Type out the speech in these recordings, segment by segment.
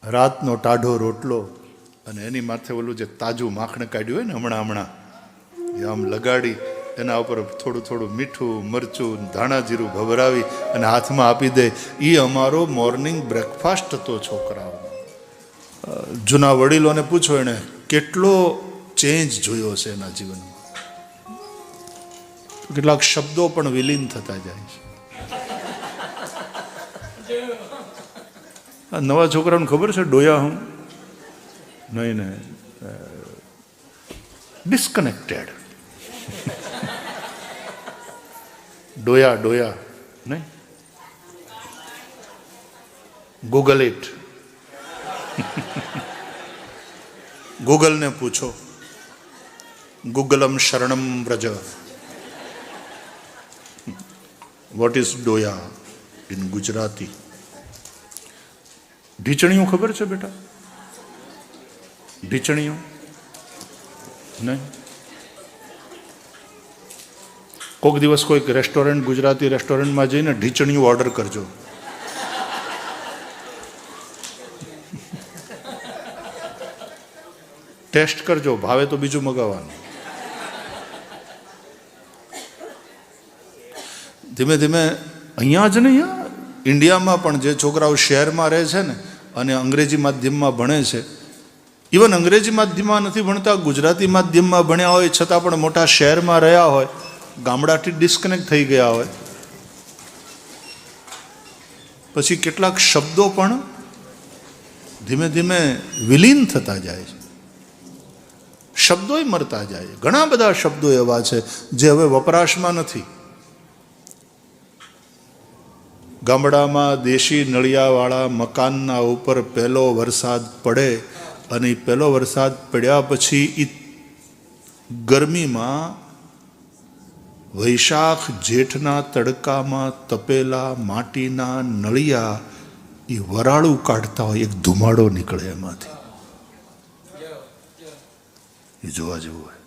રાતનો ટાઢો રોટલો અને એની માથે ઓલું જે તાજું માખણ કાઢ્યું હોય ને હમણાં એ આમ લગાડી એના ઉપર થોડું થોડું મીઠું મરચું ધાણા જીરું ભભરાવી અને હાથમાં આપી દે. એ અમારો મોર્નિંગ બ્રેકફાસ્ટ હતો છોકરાઓ. જૂના વડીલોને પૂછો એને કેટલો ચેન્જ જોયો છે એના જીવનમાં. કેટલાક શબ્દો પણ વિલીન થતા જાય છે. નવા છોકરાઓને ખબર છે ડોયા હું નહીં ને ડિસ્કનેક્ટેડ ડોયા ડોયા નહીં ગૂગલ ઇટ. ગૂગલને પૂછો ગૂગલમ શરણમ વ્રજ વોટ ઇઝ ડોયા ઇન ગુજરાતી. ઢીચણીયું ખબર છે બેટા? ઢીચણીયું નહીં. કોઈક દિવસ કોઈક રેસ્ટોરન્ટ ગુજરાતી રેસ્ટોરન્ટમાં જઈને ઢીચણીયું ઓર્ડર કરજો. ટેસ્ટ કરજો, ભાવે તો બીજું મગાવવાનું. ધીમે ધીમે અહીંયા જ નહીં, ઇન્ડિયામાં પણ જે છોકરાઓ શહેરમાં રહે છે ને અને અંગ્રેજી માધ્યમમાં ભણે છે, ઇવન અંગ્રેજી માધ્યમમાં નથી ભણતા, ગુજરાતી માધ્યમમાં ભણ્યા હોય છતાં પણ મોટા શહેરમાં રહ્યા હોય, ગામડાથી ડિસ્કનેક્ટ થઈ ગયા હોય, પછી કેટલાક શબ્દો પણ ધીમે ધીમે વિલીન થતા જાય છે. શબ્દોય મરતા જાય. ઘણા બધા શબ્દો એવા છે જે હવે વપરાશમાં નથી. ગામડામાં દેશી નળિયાવાળા મકાનના ઉપર પહેલો વરસાદ પડે અને એ પહેલો વરસાદ પડ્યા પછી એ ગરમીમાં વૈશાખ જેઠના તડકામાં તપેલા માટીના નળિયા એ વરાળું કાઢતા હોય, એક ધુમાડો નીકળે એમાંથી. એ જોવા જેવું હોય.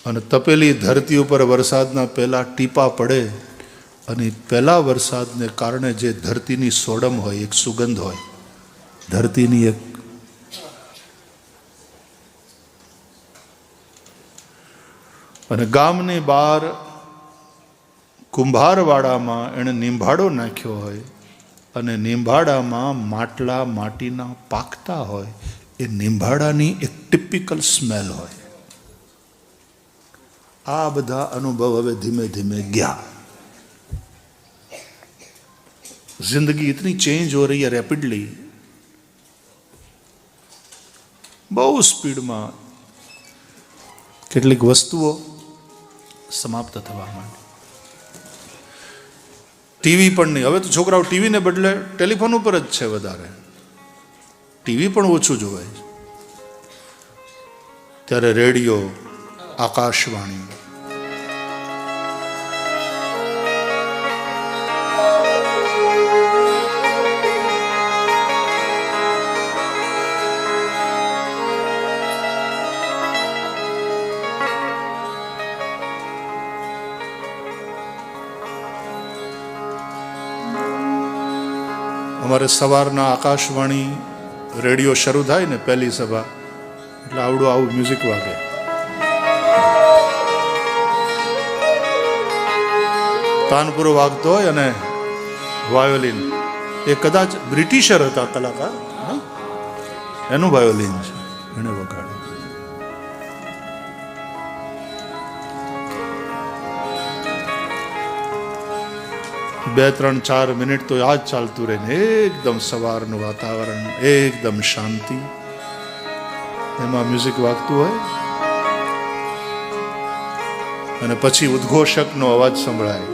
અને તપેલી ધરતી ઉપર વરસાદના પહેલા ટીપા પડે અને પહેલા વરસાદને કારણે જે ધરતીની સોડમ હોય, એક સુગંધ હોય ધરતીની, એક અને ગામની બહાર કુંભારવાડામાં એણે નીંભાડો નાખ્યો હોય અને નીંભાડામાં માટલા માટીના પાકતા હોય, એ નીંભાડાની એક ટિપિકલ સ્મેલ હોય. આ બધા અનુભવ હવે ધીમે ધીમે ગયા. जिंदगी इतनी चेंज हो रही है रैपिडली, બહુ સ્પીડમાં કેટલીક વસ્તુઓ સમાપ્ત થવા માંડી. ટીવી પણ નહીં. હવે તો છોકરાઓ ટીવીને બદલે ટેલિફોન ઉપર જ છે વધારે. ટીવી પણ ઓછું જોવાય છે. ત્યારે રેડિયો, આકાશવાણી, અમારે સવારના આકાશવાણી રેડિયો શરૂ થાય ને પહેલી સભા એટલે આવું મ્યુઝિક વાગે. તાનપુરો વાગતો હોય અને વાયોલિન, એ કદાચ બ્રિટિશર હતા કલાકાર, એનું વાયોલિન છે, એને વગાડ્યું. 2-3-4 મિનિટ તો આ જ ચાલતું રહે ને એકદમ સવારનું વાતાવરણ, એકદમ શાંતિ, એમાં મ્યુઝિક વાગતું હોય અને પછી ઉદ્ઘોષકનો અવાજ સંભળાય.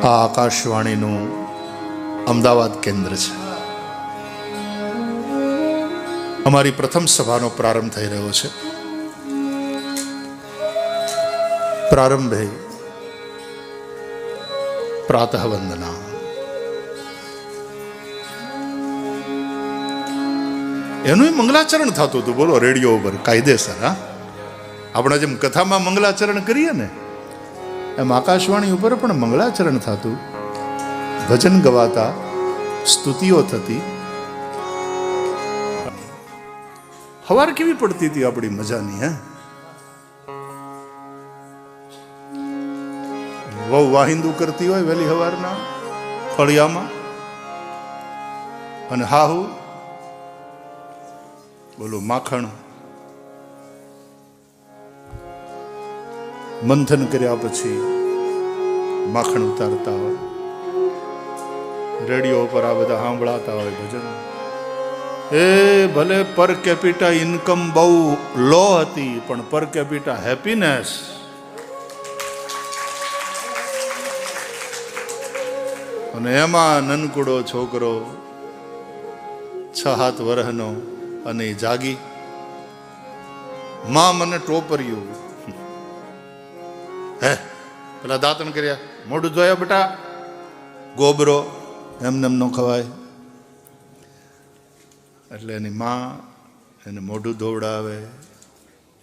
આ આકાશવાણીનું અમદાવાદ કેન્દ્ર છે. અમારી પ્રથમ સભાનો પ્રારંભ થઈ રહ્યો છે. પ્રારંભે પ્રાતઃ વંદના. એનું મંગલાચરણ થતું હતું. બોલો, રેડિયો ઉપર કાયદેસર. હા, આપણે જેમ કથામાં મંગલાચરણ કરીએ ને એમ આકાશવાણી ઉપર પણ મંગળાચરણ થતું, ભજન ગવાતા, સ્તુતિઓ થતી. હવાર કેવી પડતી હતી આપણી મજાની. હે, વહુ વાહિંદુ કરતી હોય વહેલી હવારના ફળિયામાં, અને હાહુ બોલું માખણ મંથન કર્યા પછી માખણ ઉતારતા હોય. રેડિયો ઉપર આ બધા સાંભળાતા હોય ભજન. એ ભલે પર કેપિટા ઇન્કમ બહુ લો હતી, પણ પર કેપિટા હેપીનેસ અને એમાં નનકુડો છોકરો 6-7 વર્ષનો અને જાગી, માં મને ટોપર્યું. હે પેલા દાંતણ કર્યા, મોઢું ધોયા બેટા, ગોબરો એમને એમ ન ખવાય. એટલે એની માં એને મોઢું ધોવડાવે,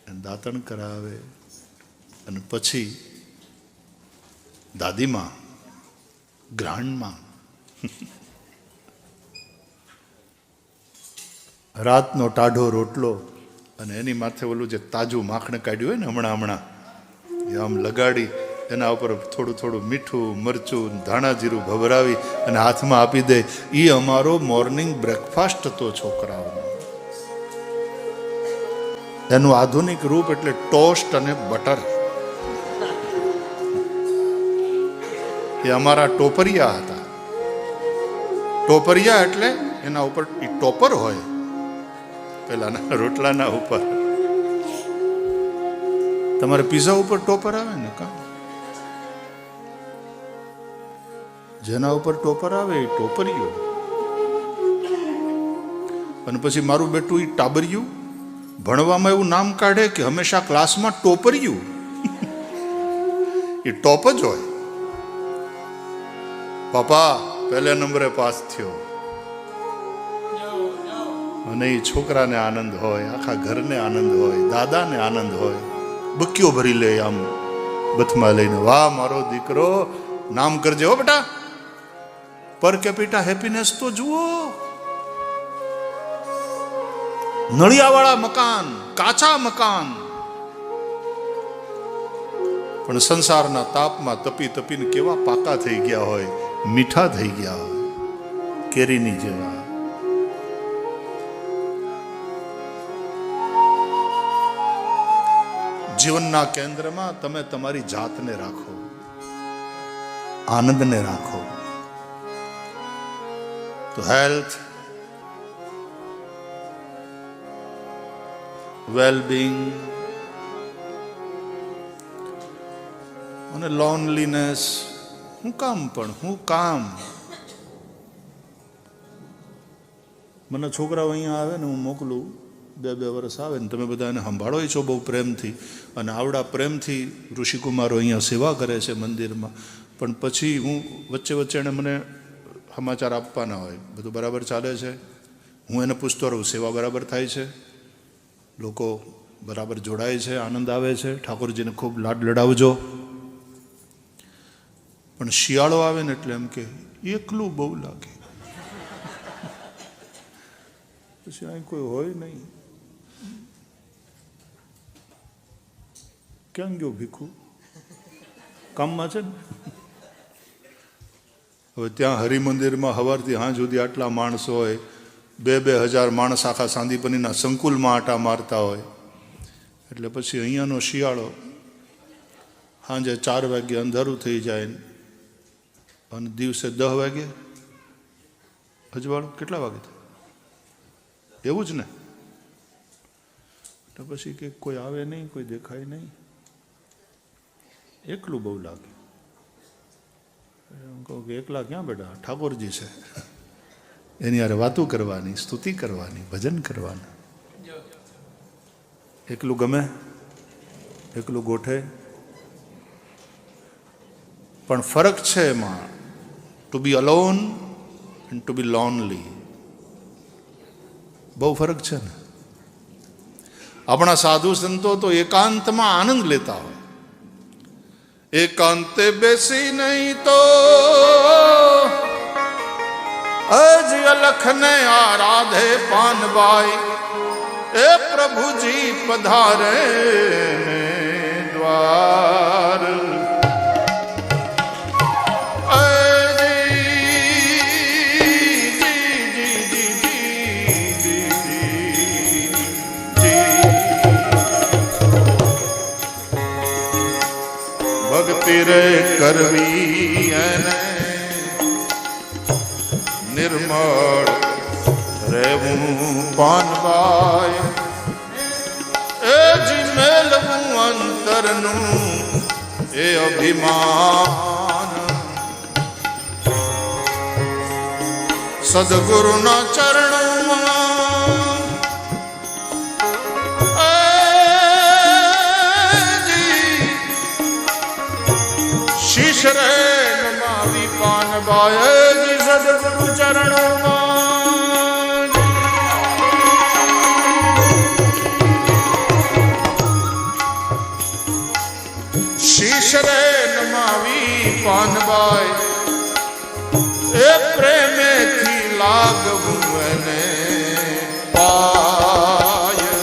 એને દાંતણ કરાવે, અને પછી દાદીમાં, ગ્રાન્ડમાં રાતનો ટાઢો રોટલો અને એની માથે ઓલું જે તાજું માખણ કાઢ્યું હોય ને હમણાં એ આમ લગાડી, એના ઉપર થોડું થોડું મીઠું, મરચું, ધાણા જીરું ભભરાવી અને હાથમાં આપી દે. એ અમારો મોર્નિંગ બ્રેકફાસ્ટ હતો છોકરાઓનો. એનું આધુનિક રૂપ એટલે ટોસ્ટ અને બટર. એ અમારા ટોપરિયા હતા. ટોપરિયા એટલે એના ઉપર એ ટોપર હોય પેલાના રોટલાના ઉપર. તમારે પીઝા ઉપર ટોપર આવે ને, કા જેના ઉપર ટોપર આવે એ ટોપરિયું. અને પછી મારું બેટું એ ટાબરિયું ભણવામાં એવું નામ કાઢે કે હંમેશા ક્લાસમાં ટોપરિયું. એ ટોપ જ હોય. પપ્પા પહેલા નંબરે પાસ થયો, અને એ છોકરાને આનંદ હોય, આખા ઘરને આનંદ હોય, દાદાને આનંદ હોય. બક્યો ભરી લે આમ બથમાં લઈને, વાહ મારો દીકરો, નામ કરજે હો બેટા. પર કેપિટા હેપીનેસ તો જુઓ. નળિયાવાળા મકાન, કાચા મકાન, પણ સંસારના તાપમાં તપી તપીને કેવા પાકા થઈ ગયા હોય, મીઠા થઈ ગયા હોય, કેરીની જેવા. જીવનના કેન્દ્રમાં તમે તમારી જાતને રાખો, આનંદને રાખો, તો હેલ્થ, વેલબિંગ અને લોનલીનેસ. હું કામ મને છોકરાઓ અહીંયા આવે ને હું મોકલું, 2 વર્ષ આવે ને તમે બધા એને સંભાળો છો બહુ પ્રેમથી, અને આવડા પ્રેમથી ઋષિકુમારો અહીંયા સેવા કરે છે મંદિરમાં. પણ પછી હું વચ્ચે એને મને સમાચાર આપવાના હોય, બધું બરાબર ચાલે છે. હું એને પૂછતો રહું, સેવા બરાબર થાય છે, લોકો બરાબર જોડાય છે, આનંદ આવે છે, ઠાકોરજીને ખૂબ લાડ લડાવજો. પણ શિયાળો આવે ને એટલે એમ કે એકલું બહુ લાગે. પછી અહીં કોઈ હોય નહીં. ક્યાં ગયો ભીખું? કામમાં છે ને. હવે ત્યાં હરિમંદિરમાં સવારથી સાંજ સુધી આટલા માણસો હોય, 2,000 માણસ આખા સાંદીપનીના સંકુલમાં આટા મારતા હોય. એટલે પછી અહીંયાનો શિયાળો સાંજે 4 વાગે અંધારું થઈ જાય અને દિવસે 10 વાગે અજવાળું. કેટલા વાગે થાય? એવું જ ને. તો પછી કે કોઈ આવે નહીં, કોઈ દેખાય નહીં, એકલું બહુ લાગે. હું કહું કે એકલા ક્યાં બેટા, ઠાકોરજી છે, એની યારે વાતું કરવાની, સ્તુતિ કરવાની, ભજન કરવાનું. એકલું ગમે, એકલું ગોઠે. પણ ફરક છે એમાં, to be alone and to be lonely. બહુ ફરક છે ને. આપણા સાધુ સંતો તો એકાંતમાં આનંદ લેતા હોય, એકાંતે બેસી નહીં તો અજ અલખને આરાધે પાનબાઈ, એ પ્રભુજી પધારે દ્વાર. ભક્તિ રે કરવી એને નિર્મળ રેવું પાનબાઈ, એ જી મેલવું અંતરનું એ અભિમાન. સદગુરુના ચરણોમાં શીશ રે નમાવી પાનબાઈ, સદગુરુ ચરણોમાં. શીશ રે નમાવી પાનબાઈ, એ પ્રેમેથી લાગવું એને પાય.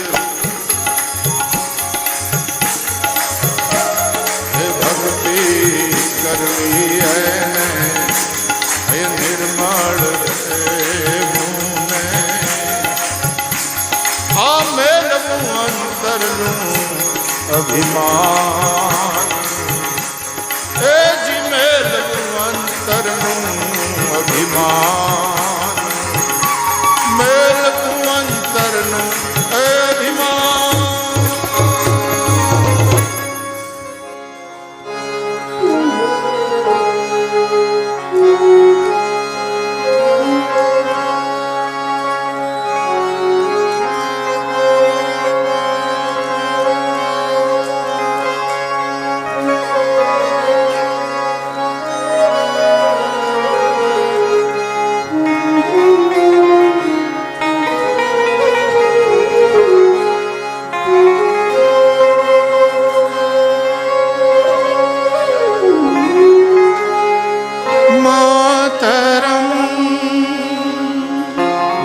હે ભક્તિ કરવી એને એ નિર્મળ રેવું ને, આ મેળવું અંતરનું અભિમાન. એ જી મેળવું અંતરનું અભિમાન, મેળવું અંતરનું અભિમાન.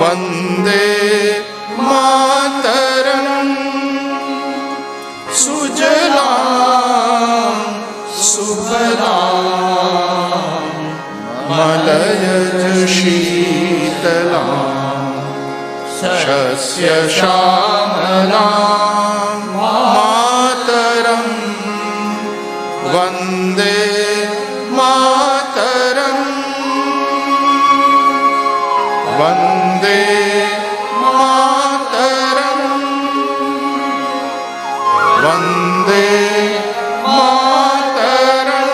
વંદે માતરમ, સુજલામ સુફલામ મલયજ શીતલામ, શસ્ય શ્યામલામ માતરમ. વંદે માતરમ, વંદે માતરમ, વંદે માતરમ.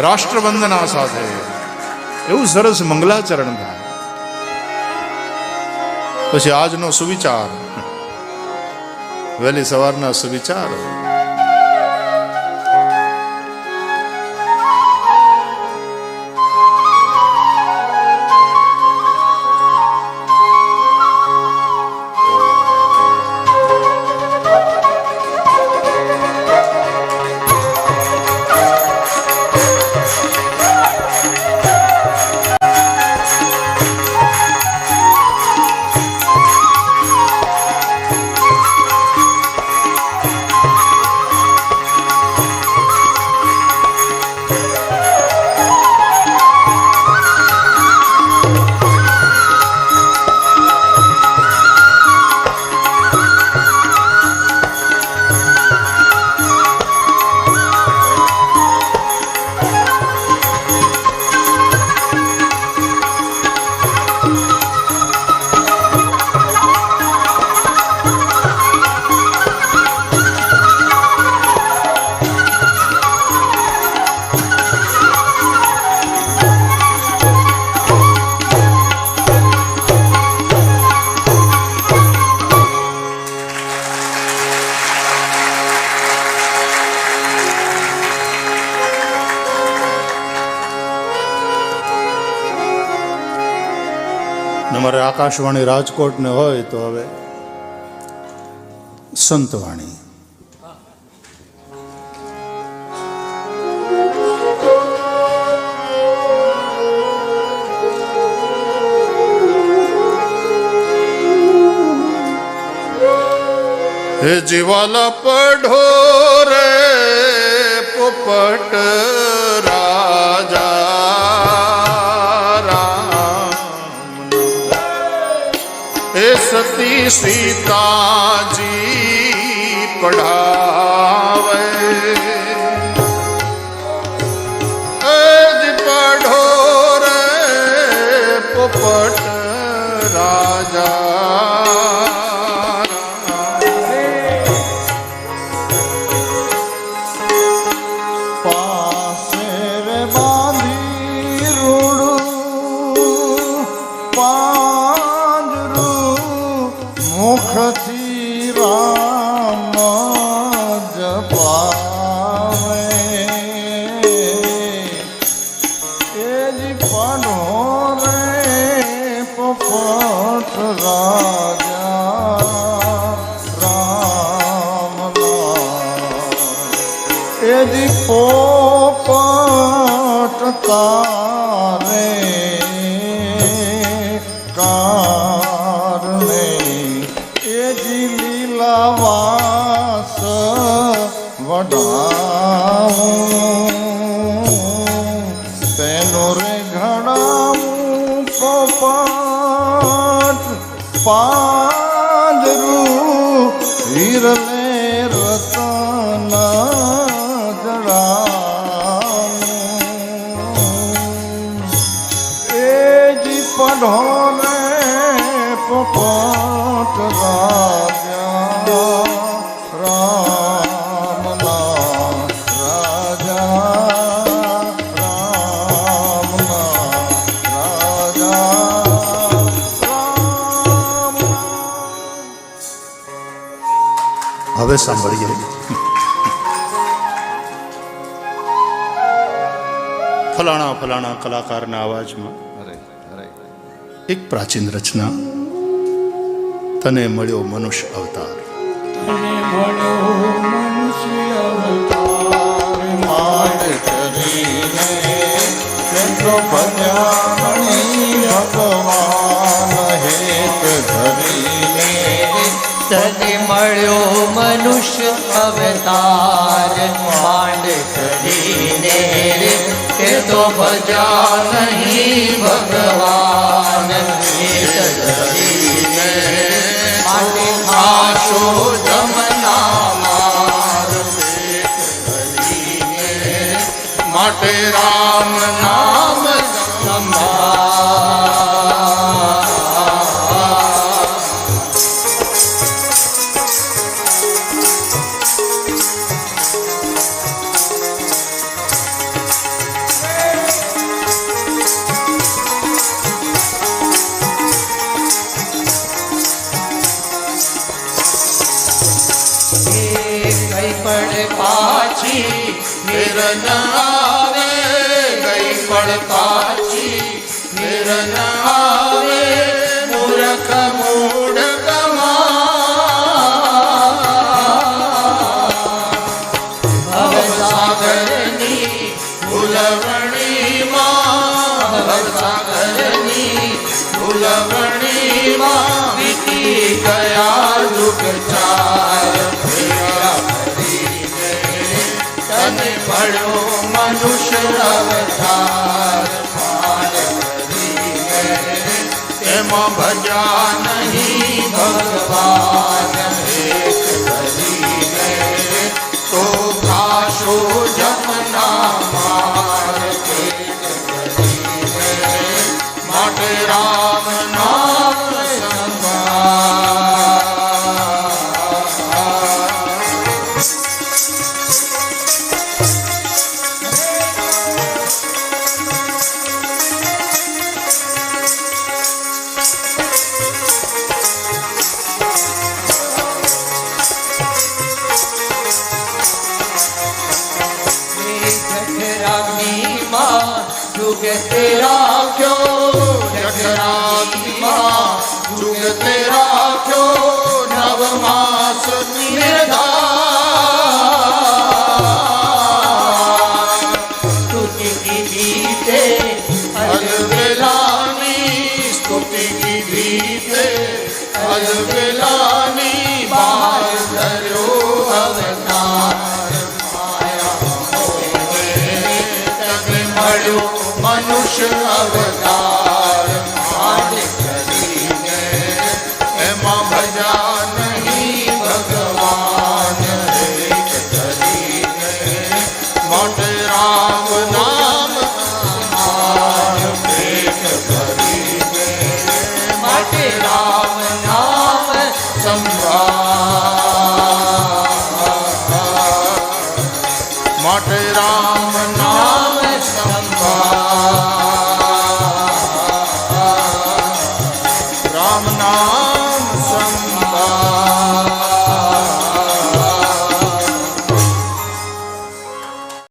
રાષ્ટ્રવંદના સાથે એવું સરસ મંગલાચરણ થાય. પછી આજનો સુવિચાર, વહેલી સવારના સુવિચાર. અમારે આકાશવાણી રાજકોટ ને હોય તો હવે સંતવાણી. હે જીવાલા પઢો રે પોપટ રાજા રામ, હે સતી સીતાજી પઢાવે, પઢો રે પોપટ રાજા. મુખથી રામ જપાવે, એ જી પાનો રે પોપટ રાજા રામના, એ જી પોપટ તારે કારણે લીલાવાસ વડાવું, તેનો રે ઘડાવું પોપટ પાંજરું, હીરલે રતન જડાવું, એ જી પઢોને પોપટ રાજા રામના, રાજા રામના, રાજા રામ. હવે સાંભળીએ ફલાણા ફલાણા કલાકારના અવાજમાં એક પ્રાચીન રચના. તને મળ્યો મનુષ્ય અવતાર, તને મળ્યો મનુષ્ય અવતાર, માંડ કરીને કેટલો ભજામણી ભગવાન હેત ધરીને. તને મળ્યો મનુષ્ય અવતાર, માંડ કરીને કે તો ભજા નહીં ભગવાન હેત ધરીને. માટે આશો જમના માર પેટ ધરીને, માટે રામ નામ પાછી મેર ન આવે, ગઈ પળ પાછી મેર ન આવે, મૂર્ખ મૂઢ ભવસાગરની ફૂલવણીમાં, ભવસાગરની ફૂલવણીમાં વીતી ગયા યુગ ચાર. તને મળ્યો મનુષ્ય અવતાર, માંડ કરીને એમાં ભજા નહીં ભગવાન હેત ધરીને. તો કાશો જમના માર પેટ ધરીને, માટે રામ નામ जुग तेरा क्यों जठराग्नि मां, जुग तेरा क्यों नव मास માટે રામ નામ